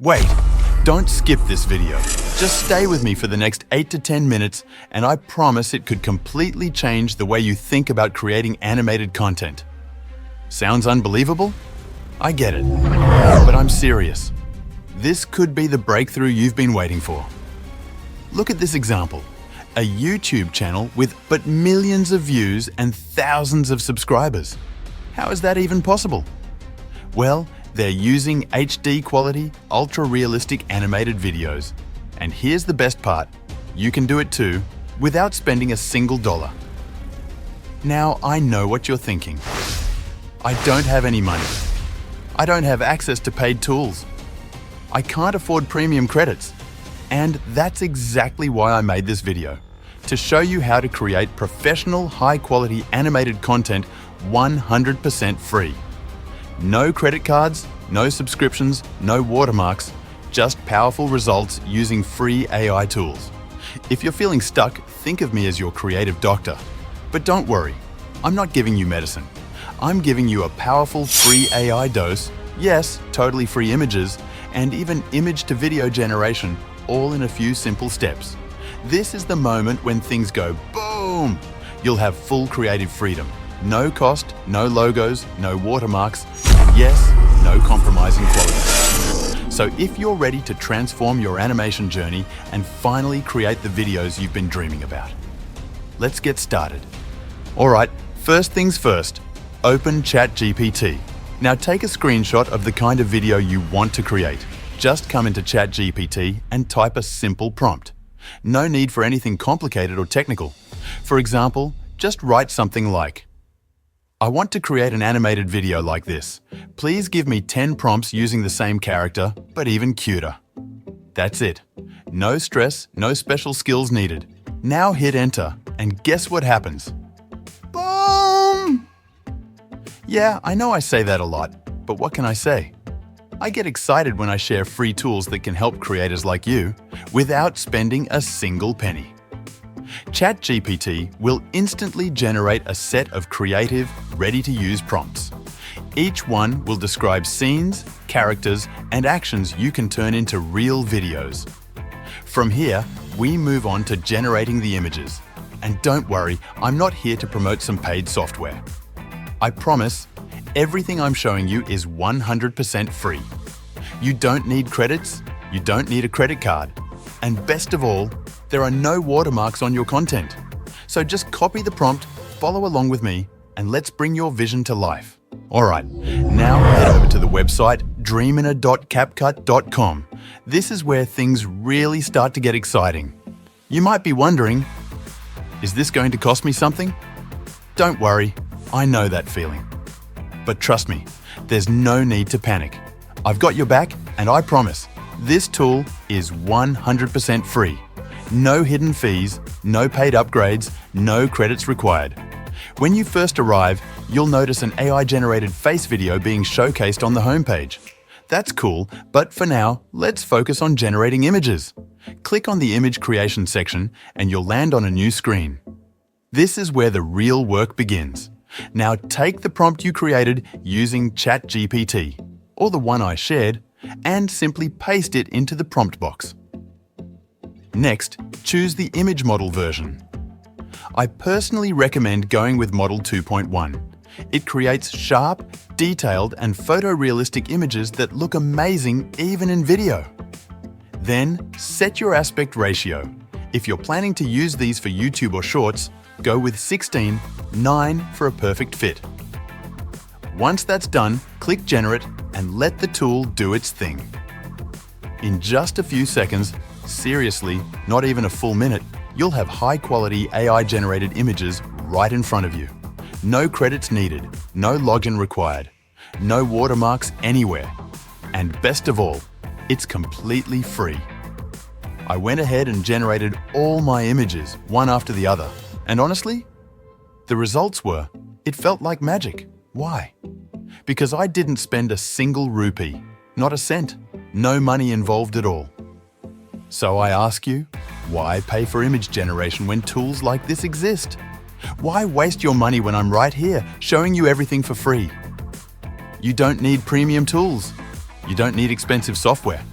Wait, don't skip this video. Just stay with me for the next 8 to 10 minutes and I promise it could completely change the way you think about creating animated content. Sounds unbelievable? I get it, but I'm serious. This could be the breakthrough you've been waiting for. Look at this example. A YouTube channel with but millions of views and thousands of subscribers. How is that even possible? Well, they're using HD quality, ultra-realistic animated videos. And here's the best part. You can do it too, without spending a single dollar. Now, I know what you're thinking. I don't have any money. I don't have access to paid tools. I can't afford premium credits. And that's exactly why I made this video, to show you how to create professional, high-quality animated content 100% free. No credit cards, no subscriptions, no watermarks, just powerful results using free AI tools. If you're feeling stuck, think of me as your creative doctor. But don't worry, I'm not giving you medicine. I'm giving you a powerful free AI dose, yes, totally free images, and even image-to-video generation, all in a few simple steps. This is the moment when things go boom! You'll have full creative freedom. No cost, no logos, no watermarks, and yes, no compromising quality. So if you're ready to transform your animation journey and finally create the videos you've been dreaming about, let's get started. Alright, first things first, open ChatGPT. Now take a screenshot of the kind of video you want to create. Just come into ChatGPT and type a simple prompt. No need for anything complicated or technical. For example, just write something like, I want to create an animated video like this. Please give me 10 prompts using the same character, but even cuter. That's it. No stress, no special skills needed. Now hit enter, and guess what happens? Boom! Yeah, I know I say that a lot, but what can I say? I get excited when I share free tools that can help creators like you without spending a single penny. ChatGPT will instantly generate a set of creative, ready-to-use prompts. Each one will describe scenes, characters, and actions you can turn into real videos. From here, we move on to generating the images. And don't worry, I'm not here to promote some paid software. I promise, everything I'm showing you is 100% free. You don't need credits, you don't need a credit card, and best of all, there are no watermarks on your content. So just copy the prompt, follow along with me, and let's bring your vision to life. Alright, now head over to the website dreamina.capcut.com. This is where things really start to get exciting. You might be wondering, is this going to cost me something? Don't worry, I know that feeling. But trust me, there's no need to panic. I've got your back, and I promise, this tool is 100% free. No hidden fees, no paid upgrades, no credits required. When you first arrive, you'll notice an AI-generated face video being showcased on the homepage. That's cool, but for now, let's focus on generating images. Click on the image creation section and you'll land on a new screen. This is where the real work begins. Now take the prompt you created using ChatGPT, or the one I shared, and simply paste it into the prompt box. Next, choose the image model version. I personally recommend going with Model 2.1. It creates sharp, detailed, and photorealistic images that look amazing even in video. Then, set your aspect ratio. If you're planning to use these for YouTube or Shorts, go with 16:9 for a perfect fit. Once that's done, click Generate and let the tool do its thing. In just a few seconds, seriously, not even a full minute, you'll have high-quality AI-generated images right in front of you. No credits needed, no login required, no watermarks anywhere. And best of all, it's completely free. I went ahead and generated all my images, one after the other. And honestly, the results were, it felt like magic. Why? Because I didn't spend a single rupee, not a cent, no money involved at all. So I ask you, why pay for image generation when tools like this exist? Why waste your money when I'm right here, showing you everything for free? You don't need premium tools. You don't need expensive software.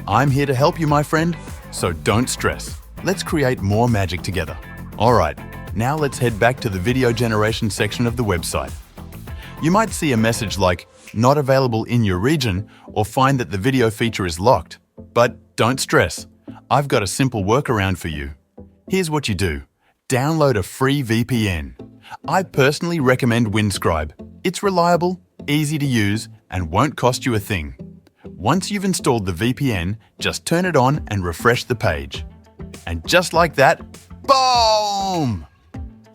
I'm here to help you, my friend, so don't stress. Let's create more magic together. Alright, now let's head back to the video generation section of the website. You might see a message like, not available in your region, or find that the video feature is locked. But don't stress, I've got a simple workaround for you. Here's what you do. Download a free VPN. I personally recommend Windscribe. It's reliable, easy to use, and won't cost you a thing. Once you've installed the VPN, just turn it on and refresh the page. And just like that, boom!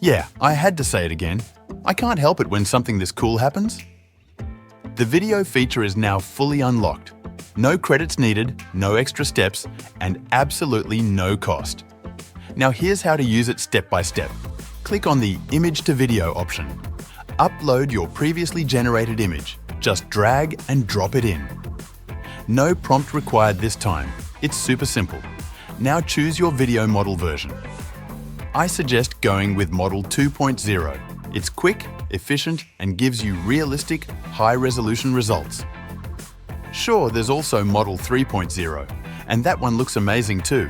Yeah, I had to say it again. I can't help it when something this cool happens. The video feature is now fully unlocked. No credits needed, no extra steps, and absolutely no cost. Now here's how to use it step by step. Click on the Image to Video option. Upload your previously generated image. Just drag and drop it in. No prompt required this time. It's super simple. Now choose your video model version. I suggest going with Model 2.0. It's quick, efficient, and gives you realistic, high-resolution results. Sure, there's also Model 3.0, and that one looks amazing too.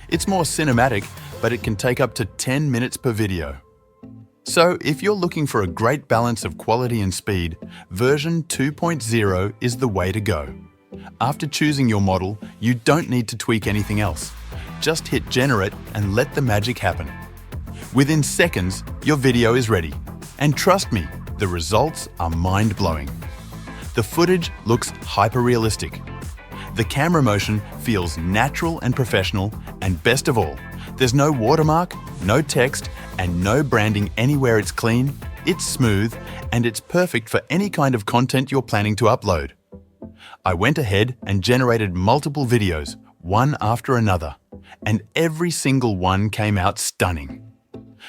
It's more cinematic, but it can take up to 10 minutes per video. So if you're looking for a great balance of quality and speed, version 2.0 is the way to go. After choosing your model, you don't need to tweak anything else. Just hit Generate and let the magic happen. Within seconds, your video is ready. And trust me, the results are mind-blowing. The footage looks hyper-realistic. The camera motion feels natural and professional, and best of all, there's no watermark, no text, and no branding anywhere. It's clean, it's smooth, and it's perfect for any kind of content you're planning to upload. I went ahead and generated multiple videos, one after another, and every single one came out stunning.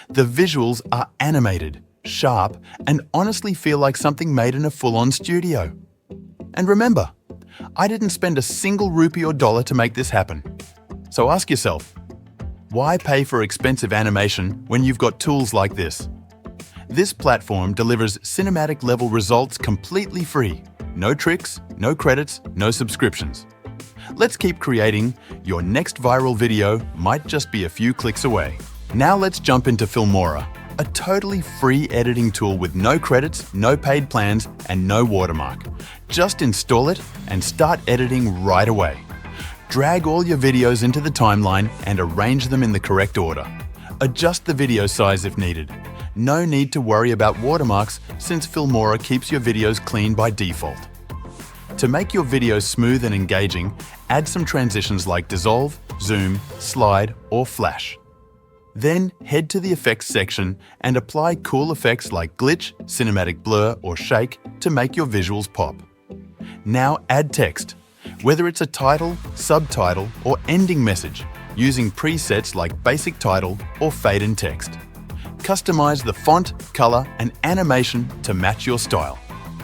The visuals are animated, sharp, and honestly feel like something made in a full-on studio. And remember, I didn't spend a single rupee or dollar to make this happen. So ask yourself, why pay for expensive animation when you've got tools like this? This platform delivers cinematic-level results completely free. No tricks, no credits, no subscriptions. Let's keep creating. Your next viral video might just be a few clicks away. Now let's jump into Filmora, a totally free editing tool with no credits, no paid plans, and no watermark. Just install it and start editing right away. Drag all your videos into the timeline and arrange them in the correct order. Adjust the video size if needed. No need to worry about watermarks since Filmora keeps your videos clean by default. To make your videos smooth and engaging, add some transitions like dissolve, zoom, slide, or flash. Then head to the effects section and apply cool effects like glitch, cinematic blur, or shake to make your visuals pop. Now add text, whether it's a title, subtitle, or ending message, using presets like basic title or fade in text. Customize the font, color, and animation to match your style.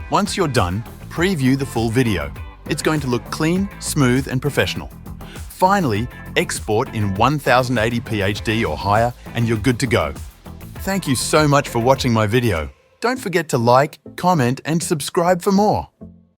Once you're done, preview the full video. It's going to look clean, smooth, and professional. Finally, export in 1080p HD or higher and you're good to go. Thank you so much for watching my video. Don't forget to like, comment, and subscribe for more.